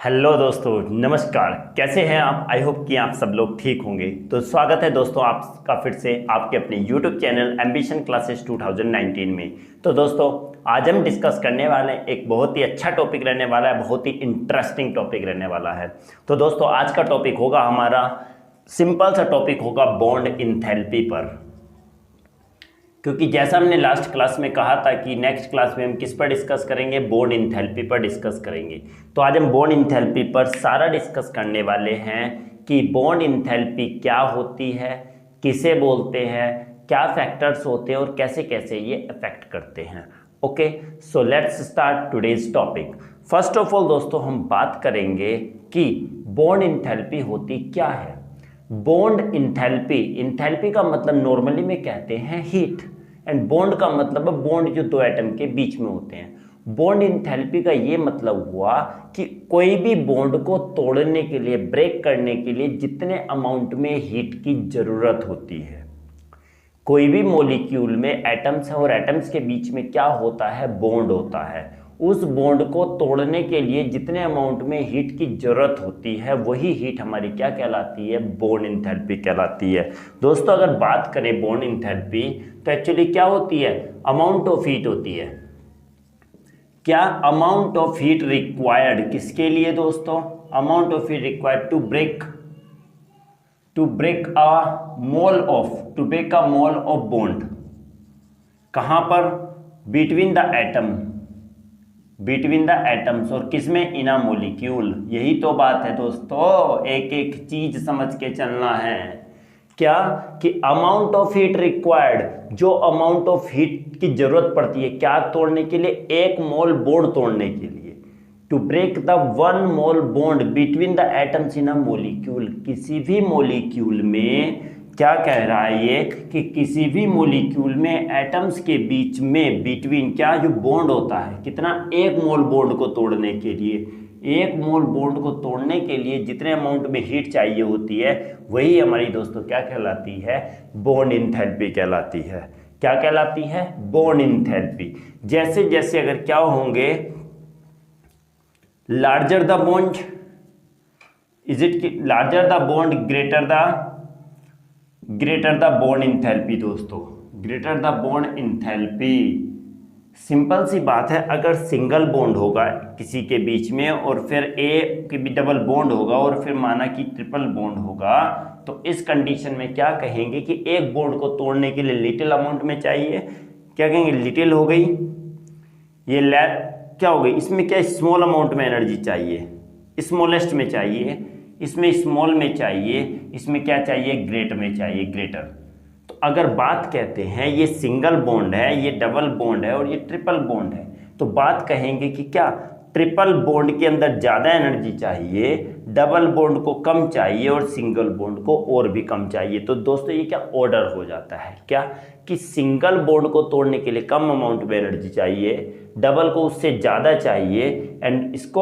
Hello दोस्तों, नमस्कार। कैसे हैं आप? आई होप कि आप सब लोग ठीक होंगे। तो स्वागत है दोस्तों आपका फिर से आपके अपने यूट्यूब चैनल एम्बिशन क्लासेस 2019 में। तो दोस्तों आज हम डिस्कस करने वाले हैं, एक बहुत ही अच्छा टॉपिक रहने वाला है, बहुत ही इंटरेस्टिंग टॉपिक रहने वाला है। तो दोस्तों आज का टॉपिक होगा हमारा, सिंपल सा टॉपिक होगा बॉन्ड इंथैल्पी पर। क्योंकि जैसा हमने लास्ट क्लास में कहा था कि नेक्स्ट क्लास में हम किस पर डिस्कस करेंगे, बॉन्ड इंथैल्पी पर डिस्कस करेंगे। तो आज हम बॉन्ड इंथैल्पी पर सारा डिस्कस करने वाले हैं कि बॉन्ड इंथैल्पी क्या होती है, किसे बोलते हैं, क्या फैक्टर्स होते हैं और कैसे कैसे ये अफेक्ट करते हैं। Okay, so let's start today's topic. First of all दोस्तों हम बात करेंगे कि बॉन्ड इंथैल्पी होती क्या है। बॉन्ड इंथैल्पी, इंथैल्पी का मतलब नॉर्मली में कहते हैं हीट, एंड बॉन्ड का मतलब है बॉन्ड जो दो एटम के बीच में होते हैं। बॉन्ड इंथैल्पी का ये मतलब हुआ कि कोई भी बॉन्ड को तोड़ने के लिए, ब्रेक करने के लिए जितने अमाउंट में हीट की जरूरत होती है। कोई भी मॉलिक्यूल में एटम्स है और एटम्स के बीच में क्या होता है, बॉन्ड होता है। उस बॉन्ड को तोड़ने के लिए जितने अमाउंट में हीट की जरूरत होती है वही हीट हमारी क्या कहलाती है, बॉन्ड इंथैल्पी कहलाती है। दोस्तों अगर बात करें बॉन्ड इंथैल्पी तो एक्चुअली क्या होती है, अमाउंट ऑफ हीट होती है। क्या अमाउंट ऑफ हीट रिक्वायर्ड किसके लिए दोस्तों, amount of heat required to break a mole of bond. कहां पर, बिटवीन द एटम्स और किसमें, इन अ मॉलिक्यूल। यही तो बात है दोस्तों, एक एक चीज समझ के चलना है। क्या कि अमाउंट ऑफ हीट रिक्वायर्ड, जो अमाउंट ऑफ हीट की जरूरत पड़ती है क्या तोड़ने के लिए, एक मोल बॉन्ड तोड़ने के लिए। To break the 1 mole bond between the atoms in a molecule. किसी भी मॉलिक्यूल में क्या कह रहा है ये कि किसी भी मॉलिक्यूल में एटम्स के बीच में बिटवीन क्या जो बॉन्ड होता है, कितना, एक मोल बॉन्ड को तोड़ने के लिए, एक मोल बॉन्ड को तोड़ने के लिए जितने अमाउंट में हीट चाहिए होती है वही हमारी दोस्तों क्या कहलाती है, बॉन्ड इंथैल्पी कहलाती है। क्या कहलाती है, बॉन्ड इंथैल्पी। जैसे जैसे अगर क्या होंगे, larger the bond, is it larger the bond greater the bond enthalpy. दोस्तों greater the bond enthalpy, simple सी बात है, अगर सिंगल बॉन्ड होगा किसी के बीच में और फिर ए के भी डबल बॉन्ड होगा और फिर माना कि ट्रिपल बॉन्ड होगा, तो इस कंडीशन में क्या कहेंगे कि एक बॉन्ड को तोड़ने के लिए लिटिल अमाउंट में चाहिए। क्या कहेंगे, लिटिल हो गई, ये क्या हो गई, इसमें क्या स्मॉल अमाउंट में एनर्जी चाहिए, स्मॉलेस्ट में चाहिए, इसमें स्मॉल में चाहिए, इसमें क्या चाहिए, ग्रेट में चाहिए, ग्रेटर। तो अगर बात कहते हैं ये सिंगल बॉन्ड है, ये डबल बॉन्ड है और ये ट्रिपल बॉन्ड है, तो बात कहेंगे कि क्या ट्रिपल बॉन्ड के अंदर ज़्यादा एनर्जी चाहिए, डबल बॉन्ड को कम चाहिए और सिंगल बॉन्ड को और भी कम चाहिए। तो दोस्तों ये क्या ऑर्डर हो जाता है, क्या कि सिंगल बॉन्ड को तोड़ने के लिए कम अमाउंट में एनर्जी चाहिए, डबल को उससे ज़्यादा चाहिए, एंड इसको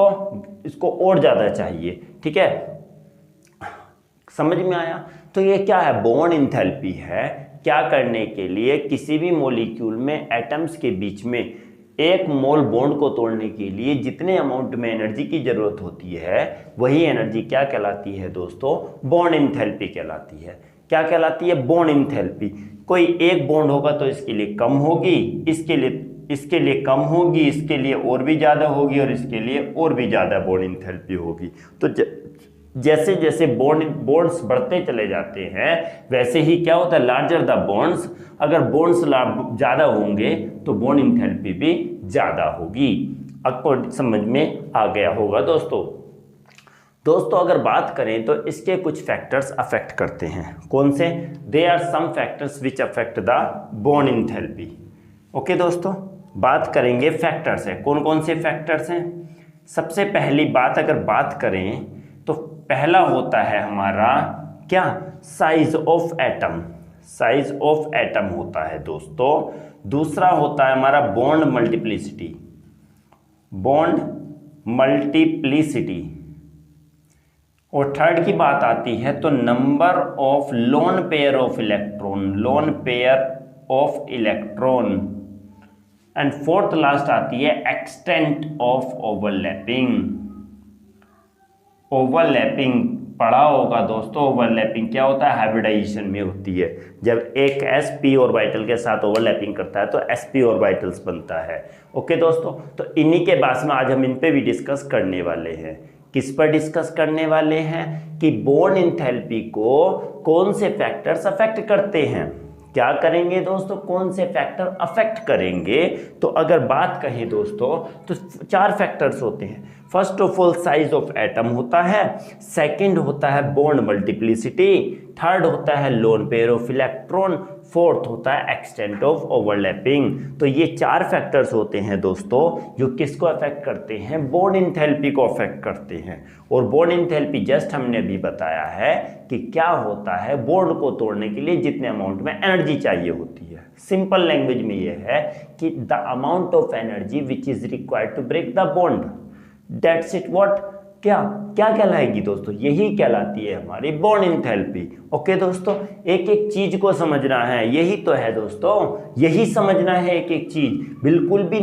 और ज़्यादा चाहिए। ठीक है, समझ में आया। तो ये क्या है, बॉन्ड इंथैल्पी है। क्या करने के लिए, किसी भी मॉलिक्यूल में एटम्स के बीच में एक मोल बॉन्ड को तोड़ने के लिए जितने अमाउंट में एनर्जी की जरूरत होती है वही एनर्जी क्या कहलाती है दोस्तों, बॉन्ड इंथैल्पी कहलाती है। क्या कहलाती है, बॉन्ड इंथैल्पी। कोई एक बॉन्ड होगा तो इसके लिए कम होगी, इसके लिए कम होगी, इसके लिए और भी ज़्यादा होगी और इसके लिए और भी ज़्यादा बॉन्ड इंथैल्पी होगी। तो जैसे जैसे बॉन्ड्स बढ़ते चले जाते हैं वैसे ही क्या होता है, लार्जर द बॉन्ड्स, अगर बॉन्ड्स ज़्यादा होंगे तो बॉन्ड इंथैल्पी भी ज़्यादा होगी। आपको समझ में आ गया होगा दोस्तों अगर बात करें तो इसके कुछ फैक्टर्स अफेक्ट करते हैं। कौन से, they are some factors which affect the bond enthalpy. Okay दोस्तों, बात करेंगे फैक्टर्स है, कौन कौन से फैक्टर्स हैं। सबसे पहली बात अगर बात करें तो पहला होता है हमारा क्या, size of atom. Size of atom होता है दोस्तों। दूसरा होता है हमारा बॉन्ड मल्टीप्लिसिटी, और थर्ड की बात आती है तो number of lone pair of electron, and fourth last आती है एक्सटेंट ऑफ ओवरलैपिंग। ओवरलैपिंग पढ़ा होगा दोस्तों। ओवरलैपिंग क्या होता है, हाइब्रिडाइजेशन में होती है। जब एक sp ऑर्बिटल के साथ ओवरलैपिंग करता है तो sp ऑर्बिटल्स बनता है। ओके दोस्तों, तो इन्हीं के बाद में आज हम इन पे भी डिस्कस करने वाले हैं। किस पर डिस्कस करने वाले हैं कि बॉन्ड एंथैल्पी को कौन से फैक्टर्स अफेक्ट करते हैं। क्या करेंगे दोस्तों, कौन से फैक्टर अफेक्ट करेंगे। तो अगर बात कहें दोस्तों तो 4 फैक्टर्स होते हैं। First of all size of atom होता है, सेकंड होता है बॉन्ड मल्टीप्लिसिटी, थर्ड होता है lone pair of electron, fourth होता है एक्सटेंट ऑफ ओवरलैपिंग। तो ये 4 फैक्टर्स होते हैं दोस्तों जो किसको अफेक्ट करते हैं, बॉन्ड एंथैल्पी को अफेक्ट करते हैं। और बॉन्ड एंथैल्पी जस्ट हमने अभी बताया है कि क्या होता है, बॉन्ड को तोड़ने के लिए जितने अमाउंट में एनर्जी चाहिए होती है। सिंपल लैंग्वेज में ये है कि the amount of energy which is required to break the bond, that's it. What, क्या क्या कहलाएगी दोस्तों, यही कहलाती है हमारी बॉन्ड एंथैल्पी। ओके दोस्तों, एक एक चीज को समझना है, यही तो है दोस्तों, यही समझना है एक एक चीज, बिल्कुल भी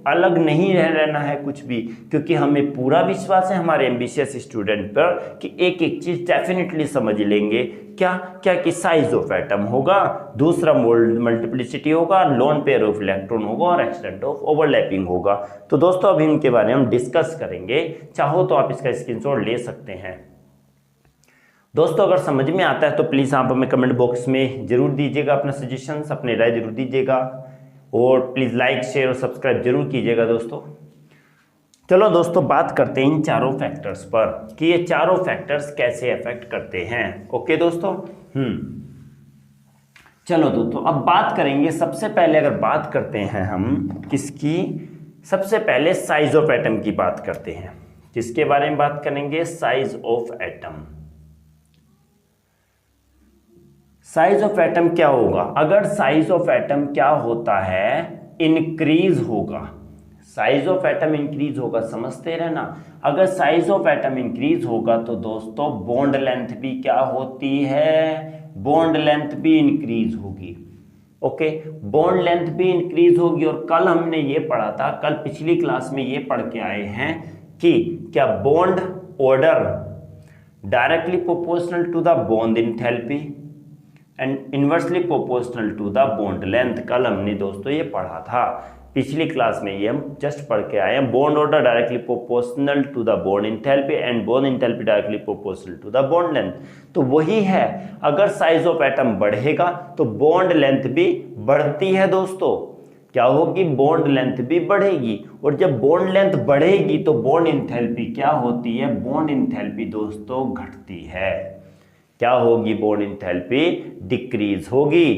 अलग नहीं रहना है कुछ भी, क्योंकि हमें पूरा विश्वास है हमारे एम्बिशियस स्टूडेंट पर कि एक एक चीज डेफिनेटली समझ लेंगे। क्या क्या कि साइज ऑफ एटम होगा, दूसरा मोल्ड मल्टीप्लिसिटी होगा, लोन पेयर ऑफ इलेक्ट्रॉन होगा और एक्सटेंट ऑफ ओवरलैपिंग होगा। तो दोस्तों अभी इनके बारे में हम डिस्कस करेंगे, चाहो तो आप इसका स्क्रीनशॉट ले सकते हैं। दोस्तों अगर समझ में आता है तो प्लीज़ आप हमें कमेंट बॉक्स में जरूर दीजिएगा अपना सजेशंस, अपनी राय जरूर दीजिएगा, और प्लीज़ लाइक शेयर और सब्सक्राइब जरूर कीजिएगा दोस्तों। चलो दोस्तों बात करते हैं इन चारों फैक्टर्स पर कि ये चारों फैक्टर्स कैसे अफेक्ट करते हैं। ओके दोस्तों, चलो दोस्तों अब बात करेंगे। सबसे पहले अगर बात करते हैं हम किसकी, सबसे पहले साइज ऑफ एटम की बात करते हैं। किसके बारे में बात करेंगे, size of atom. Size of atom क्या होगा, अगर साइज ऑफ एटम क्या होता है, इंक्रीज होगा। साइज ऑफ एटम इंक्रीज होगा, समझते रहना। अगर साइज ऑफ एटम इंक्रीज होगा तो दोस्तों बॉन्ड लेंथ भी क्या होती है, बॉन्ड लेंथ भी इंक्रीज होगी। ओके, बॉन्ड लेंथ भी इंक्रीज होगी। और कल हमने ये पढ़ा था, कल पिछली क्लास में ये पढ़ के आए हैं कि क्या bond order directly proportional to the bond enthalpy and inversely proportional to the bond length. कल हमने दोस्तों ये पढ़ा था पिछली क्लास में, ये हम जस्ट पढ़ के आए हैं। Bond order directly proportional to the bond enthalpy and bond enthalpy directly proportional to the bond length. तो वही है, अगर साइज ऑफ एटम बढ़ेगा तो बॉन्ड लेंथ भी बढ़ती है दोस्तों। क्या होगी, बॉन्ड लेंथ भी बढ़ेगी। और जब बॉन्ड लेंथ बढ़ेगी तो बॉन्ड एंथैल्पी क्या होती है, बॉन्ड एंथैल्पी दोस्तों घटती है। क्या होगी, बॉन्ड एंथैल्पी डिक्रीज होगी।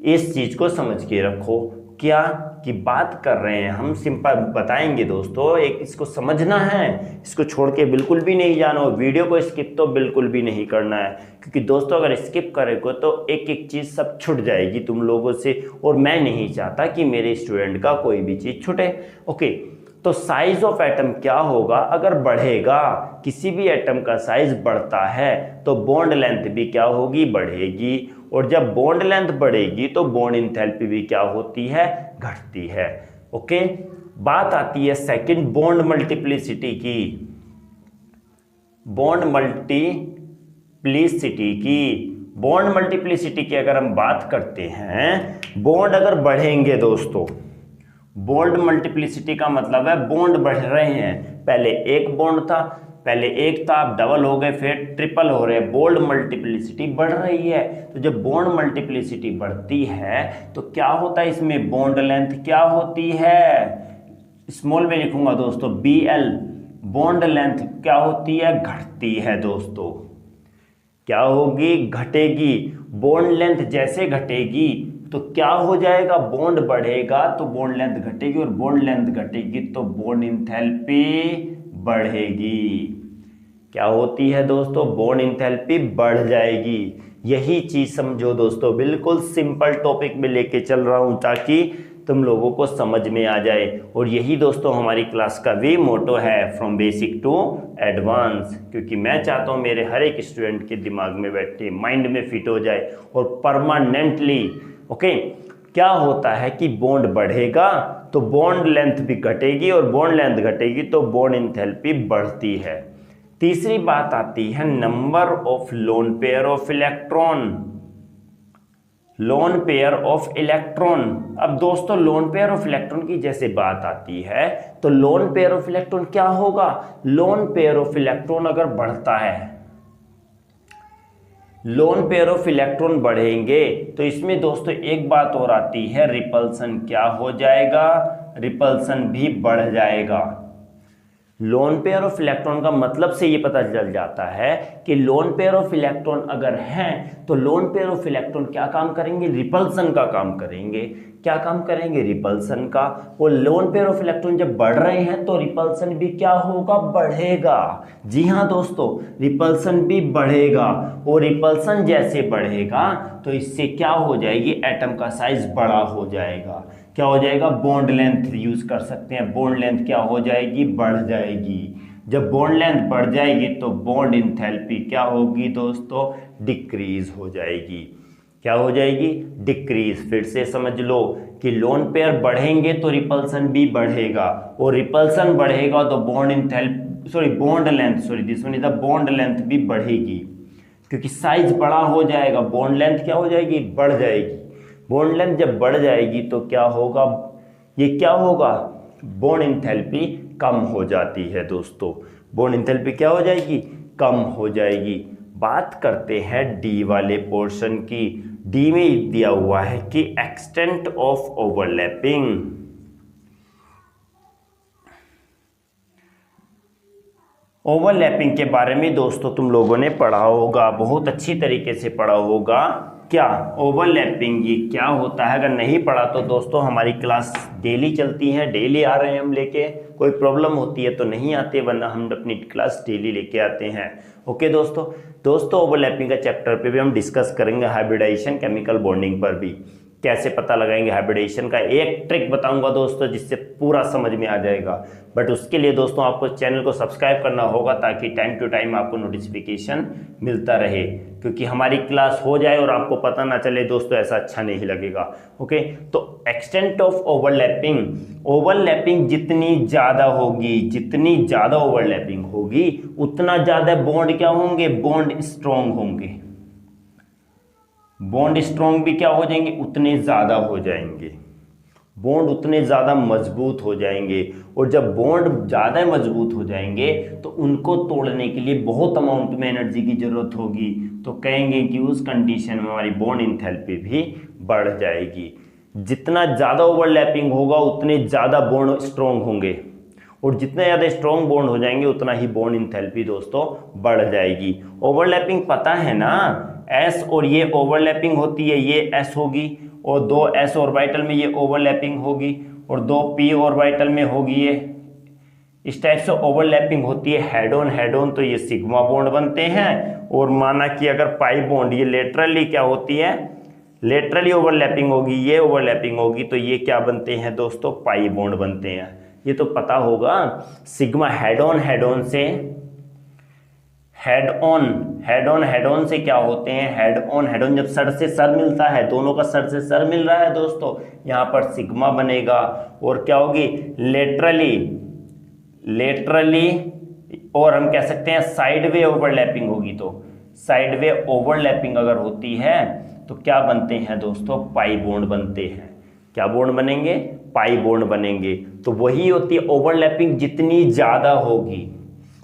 इस चीज को समझ के रखो, क्या की बात कर रहे हैं हम, सिंपल बताएंगे दोस्तों। एक इसको समझना है, इसको छोड़ के बिल्कुल भी नहीं जाना, और वीडियो को स्किप तो बिल्कुल भी नहीं करना है, क्योंकि दोस्तों अगर स्किप करेंगे तो एक एक चीज़ सब छूट जाएगी तुम लोगों से, और मैं नहीं चाहता कि मेरे स्टूडेंट का कोई भी चीज़ छूटे। ओके, तो साइज ऑफ एटम क्या होगा, अगर बढ़ेगा, किसी भी एटम का साइज बढ़ता है तो बॉन्ड लेंथ भी क्या होगी, बढ़ेगी। और जब बॉन्ड लेंथ बढ़ेगी तो बॉन्ड एंथैल्पी भी क्या होती है, घटती है। ओके, बात आती है सेकंड बॉन्ड मल्टीप्लिसिटी की। बॉन्ड मल्टीप्लिसिटी की, बॉन्ड मल्टीप्लिसिटी की अगर हम बात करते हैं, बॉन्ड अगर बढ़ेंगे दोस्तों, बॉन्ड मल्टीप्लिसिटी का मतलब है बॉन्ड बढ़ रहे हैं। पहले एक बॉन्ड था, पहले एक था, अब डबल हो गए, फिर ट्रिपल हो रहे हैं, बॉन्ड मल्टीप्लिसिटी बढ़ रही है। तो जब बॉन्ड मल्टीप्लिसिटी बढ़ती है तो क्या होता है, इसमें बॉन्ड लेंथ क्या होती है, स्मॉल में लिखूंगा दोस्तों, BL, बॉन्ड लेंथ क्या होती है, घटती है दोस्तों। क्या होगी, घटेगी। बॉन्ड लेंथ जैसे घटेगी तो क्या हो जाएगा, बॉन्ड बढ़ेगा तो बॉन्ड लेंथ घटेगी, और बॉन्ड लेंथ घटेगी तो बॉन्ड एंथैल्पी बढ़ेगी। क्या होती है दोस्तों, बॉन्ड एंथैल्पी बढ़ जाएगी। यही चीज समझो दोस्तों, बिल्कुल सिंपल टॉपिक में लेके चल रहा हूं ताकि तुम लोगों को समझ में आ जाए। और यही दोस्तों हमारी क्लास का भी मोटो है, फ्रॉम बेसिक टू एडवांस, क्योंकि मैं चाहता हूं मेरे हर एक स्टूडेंट के दिमाग में बैठे, माइंड में फिट हो जाए और परमानेंटली। ओके, क्या होता है कि बॉन्ड बढ़ेगा तो बॉन्ड लेंथ भी घटेगी, और बॉन्ड लेंथ घटेगी तो बॉन्ड एंथैल्पी बढ़ती है। तीसरी बात आती है number of lone pair of electron. Lone pair of electron, अब दोस्तों लोन पेयर ऑफ इलेक्ट्रॉन की जैसे बात आती है तो लोन पेयर ऑफ इलेक्ट्रॉन क्या होगा, लोन पेयर ऑफ इलेक्ट्रॉन अगर बढ़ता है, लोन पेयर ऑफ इलेक्ट्रॉन बढ़ेंगे तो इसमें दोस्तों एक बात और आती है, रिपल्सन क्या हो जाएगा, रिपल्सन भी बढ़ जाएगा। लोन पेयर ऑफ इलेक्ट्रॉन का मतलब से ये पता चल जाता है कि लोन पेयर ऑफ इलेक्ट्रॉन अगर हैं तो लोन पेयर ऑफ इलेक्ट्रॉन क्या काम करेंगे, रिपल्सन का काम करेंगे। क्या काम करेंगे, रिपल्सन का। और लोन पेयर ऑफ इलेक्ट्रॉन जब बढ़ रहे हैं तो रिपल्सन भी क्या होगा, बढ़ेगा। जी हाँ दोस्तों, रिपल्सन भी बढ़ेगा और रिपल्सन जैसे बढ़ेगा तो इससे क्या हो जाएगी, एटम का साइज बड़ा हो जाएगा। क्या हो जाएगा, बॉन्ड लेंथ यूज कर सकते हैं, बॉन्ड लेंथ क्या हो जाएगी, बढ़ जाएगी। जब बॉन्ड लेंथ बढ़ जाएगी तो बॉन्ड इंथैल्पी क्या होगी दोस्तों, डिक्रीज हो जाएगी। क्या हो जाएगी, डिक्रीज। फिर से समझ लो कि लोन पेयर बढ़ेंगे तो रिपल्सन भी बढ़ेगा और रिपल्सन बढ़ेगा तो बॉन्ड लेंथ भी बढ़ेगी, क्योंकि साइज बड़ा हो जाएगा, बॉन्ड लेंथ क्या हो जाएगी, बढ़ जाएगी। बॉन्ड लेंथ जब बढ़ जाएगी तो क्या होगा, ये क्या होगा, बॉन्ड इंथैल्पी कम हो जाती है दोस्तों। बॉन्ड इंथैल्पी क्या हो जाएगी, कम हो जाएगी। बात करते हैं डी वाले पोर्शन की। डी में दिया हुआ है कि एक्सटेंट ऑफ ओवरलैपिंग। ओवरलैपिंग के बारे में दोस्तों तुम लोगों ने पढ़ा होगा, बहुत अच्छी तरीके से पढ़ा होगा। क्या ओवरलैपिंग ये क्या होता है, अगर नहीं पढ़ा तो दोस्तों हमारी क्लास डेली चलती है, डेली आ रहे हैं हम लेके। कोई प्रॉब्लम होती है तो नहीं आते, वरना हम अपनी क्लास डेली लेके आते हैं। ओके दोस्तों ओवरलैपिंग का चैप्टर पे भी हम डिस्कस करेंगे, हाइब्रिडाइजेशन केमिकल बॉन्डिंग पर भी कैसे पता लगाएंगे हाइब्रिडेशन का, एक ट्रिक बताऊंगा दोस्तों जिससे पूरा समझ में आ जाएगा। बट उसके लिए दोस्तों आपको चैनल को सब्सक्राइब करना होगा ताकि टाइम टू टाइम आपको नोटिफिकेशन मिलता रहे, क्योंकि हमारी क्लास हो जाए और आपको पता ना चले दोस्तों, ऐसा अच्छा नहीं लगेगा। ओके, तो एक्सटेंट ऑफ ओवरलैपिंग, ओवरलैपिंग जितनी ज़्यादा होगी, जितनी ज़्यादा ओवरलैपिंग होगी उतना ज़्यादा बॉन्ड क्या होंगे, बॉन्ड स्ट्रॉन्ग होंगे। बॉन्ड स्ट्रॉन्ग भी क्या हो जाएंगे, उतने ज़्यादा हो जाएंगे, बॉन्ड उतने ज़्यादा मजबूत हो जाएंगे। और जब बॉन्ड ज़्यादा मजबूत हो जाएंगे तो उनको तोड़ने के लिए बहुत अमाउंट में एनर्जी की ज़रूरत होगी, तो कहेंगे कि उस कंडीशन में हमारी बॉन्ड इंथैल्पी भी बढ़ जाएगी। जितना ज़्यादा ओवरलैपिंग होगा उतने ज़्यादा बॉन्ड स्ट्रॉन्ग होंगे, और जितने ज़्यादा स्ट्रॉन्ग बॉन्ड हो जाएंगे उतना ही बॉन्ड इंथैल्पी दोस्तों बढ़ जाएगी। ओवरलैपिंग पता है ना, एस और ये ओवरलैपिंग होती है, ये एस होगी और दो एस ऑर्बिटल में ये ओवरलैपिंग होगी और दो पी ऑर्बिटल में होगी ये। इस टाइप से ओवरलैपिंग होती है हेड ऑन, तो ये सिग्मा बॉन्ड बनते हैं। और माना कि अगर पाई बॉन्ड ये लेटरली क्या होती है, लेटरली ओवरलैपिंग होगी, ये ओवरलैपिंग होगी, तो ये क्या बनते हैं दोस्तों, पाई बॉन्ड बनते हैं। ये तो पता होगा। सिग्मा हेड ऑन से हेड ऑन से क्या होते हैं, हेड ऑन जब सर से सर मिलता है, दोनों का सर से सर मिल रहा है दोस्तों, यहाँ पर सिग्मा बनेगा। और क्या होगी, लेटरली और हम कह सकते हैं साइड वे ओवरलैपिंग होगी। तो साइड वे ओवरलैपिंग अगर होती है तो क्या बनते हैं दोस्तों, पाई बॉन्ड बनते हैं। क्या बॉन्ड बनेंगे, पाई बॉन्ड बनेंगे। तो वही होती है ओवरलैपिंग जितनी ज़्यादा होगी,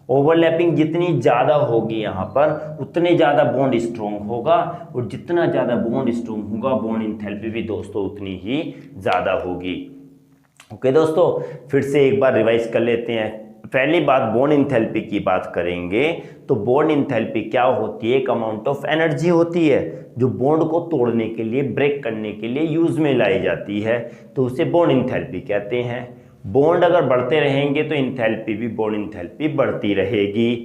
ओवरलैपिंग जितनी ज़्यादा होगी यहाँ पर उतने ज़्यादा बॉन्ड स्ट्रॉन्ग होगा, और जितना ज़्यादा बॉन्ड स्ट्रॉन्ग होगा बॉन्ड इंथैल्पी भी दोस्तों उतनी ही ज़्यादा होगी। ओके दोस्तों, फिर से एक बार रिवाइज कर लेते हैं। पहली बात बॉन्ड इंथैल्पी की बात करेंगे तो बॉन्ड इंथैल्पी क्या होती है, एक अमाउंट ऑफ एनर्जी होती है जो बॉन्ड को तोड़ने के लिए, ब्रेक करने के लिए यूज में लाई जाती है, तो उसे बॉन्ड इंथैल्पी कहते हैं। बॉन्ड अगर बढ़ते रहेंगे तो इंथैल्पी भी, बॉन्ड इंथैल्पी बढ़ती रहेगी।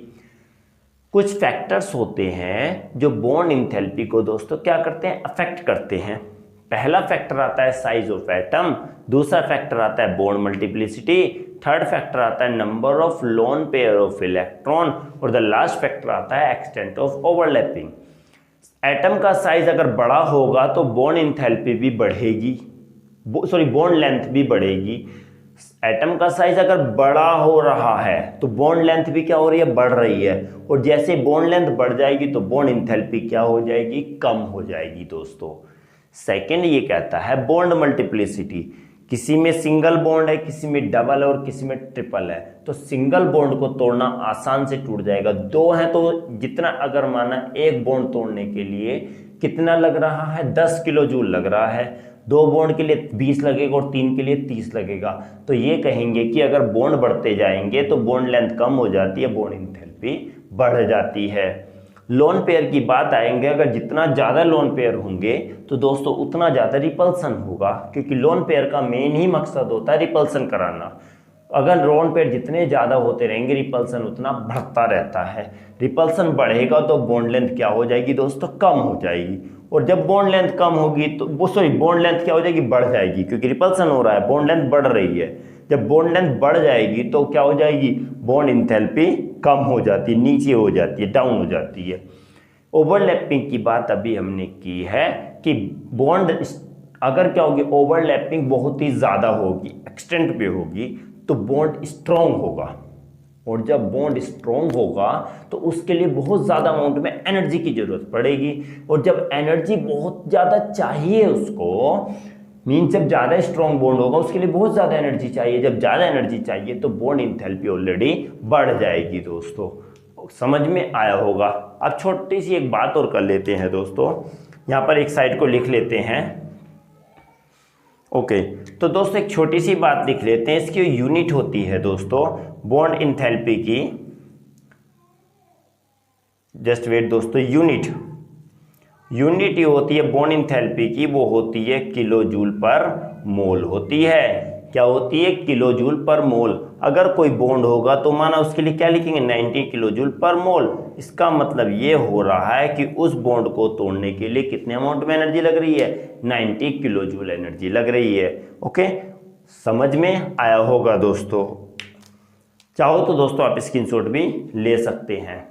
कुछ फैक्टर्स होते हैं जो बॉन्ड इंथैल्पी को दोस्तों क्या करते हैं, अफेक्ट करते हैं। पहला फैक्टर आता है साइज ऑफ एटम, दूसरा फैक्टर आता है बॉन्ड मल्टीप्लिसिटी, थर्ड फैक्टर आता है number of lone pair of electron, और द लास्ट फैक्टर आता है एक्सटेंट ऑफ ओवरलैपिंग। एटम का साइज अगर बड़ा होगा तो बॉन्ड इंथैल्पी भी बढ़ेगी, बॉन्ड लेंथ भी बढ़ेगी। एटम का साइज अगर बड़ा हो रहा है तो बॉन्ड लेंथ भी क्या हो रही है, बढ़ रही है। और जैसे बॉन्ड लेंथ बढ़ जाएगी तो बॉन्ड इंथैल्पी क्या हो जाएगी, कम हो जाएगी दोस्तों। सेकंड ये कहता है बॉन्ड मल्टीप्लिसिटी, किसी में सिंगल बॉन्ड है, किसी में डबल है और किसी में ट्रिपल है। तो सिंगल बॉन्ड को तोड़ना आसान से टूट जाएगा। दो है तो जितना, अगर माना एक बॉन्ड तोड़ने के लिए कितना लग रहा है, 10 किलो जूल लग रहा है, दो बॉन्ड के लिए 20 लगेगा और तीन के लिए 30 लगेगा। तो ये कहेंगे कि अगर बॉन्ड बढ़ते जाएंगे तो बॉन्ड लेंथ कम हो जाती है, बॉन्ड इंथैल्पी बढ़ जाती है। लोन पेयर की बात आएंगे, अगर जितना ज़्यादा लोन पेयर होंगे तो दोस्तों उतना ज़्यादा रिपल्सन होगा, क्योंकि लोन पेयर का मेन ही मकसद होता है रिपल्सन कराना। अगर लोन पेयर जितने ज़्यादा होते रहेंगे रिपल्सन उतना बढ़ता रहता है। रिपल्सन बढ़ेगा तो बॉन्ड लेंथ क्या हो जाएगी दोस्तों, कम हो जाएगी। और जब बॉन्ड लेंथ कम होगी तो बॉन्ड लेंथ क्या हो जाएगी, बढ़ जाएगी, क्योंकि रिपल्सन हो रहा है, बॉन्ड लेंथ बढ़ रही है। जब बॉन्ड लेंथ बढ़ जाएगी तो क्या हो जाएगी, बॉन्ड इंथैल्पी कम हो जाती है, नीचे हो जाती है, डाउन हो जाती है। ओवरलैपिंग की बात अभी हमने की है कि बॉन्ड अगर क्या होगी, ओवरलैपिंग बहुत ही ज़्यादा होगी, एक्सटेंट पे होगी, तो बॉन्ड स्ट्रॉन्ग होगा। और जब बॉन्ड स्ट्रॉन्ग होगा तो उसके लिए बहुत ज़्यादा अमाउंट में एनर्जी की ज़रूरत पड़ेगी। और जब एनर्जी बहुत ज़्यादा चाहिए उसको, मीन्स जब ज़्यादा स्ट्रॉन्ग बॉन्ड होगा उसके लिए बहुत ज़्यादा एनर्जी चाहिए। जब ज़्यादा एनर्जी चाहिए तो बॉन्ड इंथैल्पी ऑलरेडी बढ़ जाएगी दोस्तों। समझ में आया होगा। अब छोटी सी एक बात और कर लेते हैं दोस्तों, यहाँ पर एक साइड को लिख लेते हैं। ओके, तो दोस्तों एक छोटी सी बात लिख लेते हैं, इसकी यूनिट होती है दोस्तों बॉन्ड इंथैल्पी की, जस्ट वेट दोस्तों, यूनिट ये होती है बॉन्ड इंथैल्पी की, वो होती है किलो जूल पर मोल होती है। क्या होती है, किलो जूल पर मोल। अगर कोई बॉन्ड होगा तो माना उसके लिए क्या लिखेंगे, 90 किलो जूल पर मोल। इसका मतलब ये हो रहा है कि उस बॉन्ड को तोड़ने के लिए कितने अमाउंट में एनर्जी लग रही है, 90 किलो जूल एनर्जी लग रही है। ओके, समझ में आया होगा दोस्तों। चाहो तो दोस्तों आप स्क्रीनशॉट भी ले सकते हैं।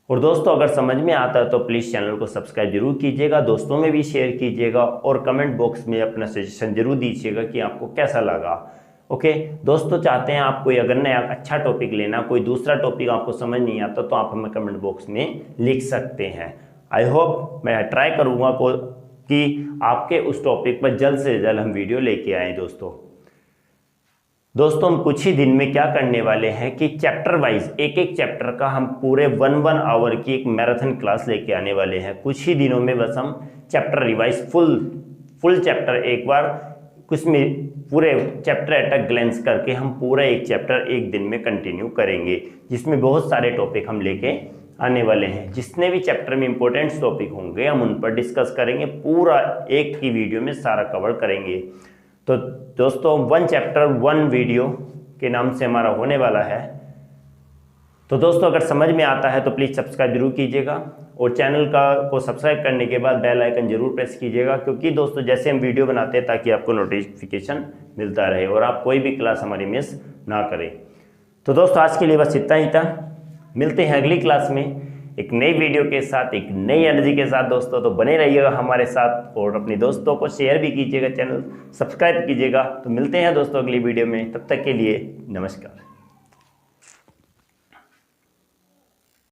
और दोस्तों अगर समझ में आता है तो प्लीज़ चैनल को सब्सक्राइब जरूर कीजिएगा, दोस्तों में भी शेयर कीजिएगा और कमेंट बॉक्स में अपना सजेशन जरूर दीजिएगा कि आपको कैसा लगा। ओके दोस्तों, चाहते हैं आप कोई अगर नया अच्छा टॉपिक लेना, कोई दूसरा टॉपिक आपको समझ नहीं आता तो आप हमें कमेंट बॉक्स में लिख सकते हैं। आई होप मैं ट्राई करूँगा कि आपके उस टॉपिक पर जल्द से जल्द हम वीडियो लेके आएँ दोस्तों हम कुछ ही दिन में क्या करने वाले हैं कि चैप्टर वाइज एक एक चैप्टर का हम पूरे 1 आवर की एक मैराथन क्लास लेके आने वाले हैं। कुछ ही दिनों में बस हम चैप्टर रिवाइज फुल चैप्टर एक बार कुछ में पूरे चैप्टर एट अ ग्लेंस करके हम पूरा एक चैप्टर एक दिन में कंटिन्यू करेंगे, जिसमें बहुत सारे टॉपिक हम लेके आने वाले हैं। जितने भी चैप्टर में इंपॉर्टेंट टॉपिक होंगे हम उन पर डिस्कस करेंगे, पूरा एक ही वीडियो में सारा कवर करेंगे। तो दोस्तों 1 चैप्टर 1 वीडियो के नाम से हमारा होने वाला है। तो दोस्तों अगर समझ में आता है तो प्लीज़ सब्सक्राइब जरूर कीजिएगा और चैनल को सब्सक्राइब करने के बाद बेल आइकन जरूर प्रेस कीजिएगा, क्योंकि दोस्तों जैसे हम वीडियो बनाते हैं ताकि आपको नोटिफिकेशन मिलता रहे और आप कोई भी क्लास हमारी मिस ना करें। तो दोस्तों आज के लिए बस इतना ही था, मिलते हैं अगली क्लास में एक नई वीडियो के साथ, एक नई एनर्जी के साथ दोस्तों। तो बने रहिएगा हमारे साथ और अपने दोस्तों को शेयर भी कीजिएगा, चैनल सब्सक्राइब कीजिएगा। तो मिलते हैं दोस्तों अगली वीडियो में, तब तक के लिए नमस्कार।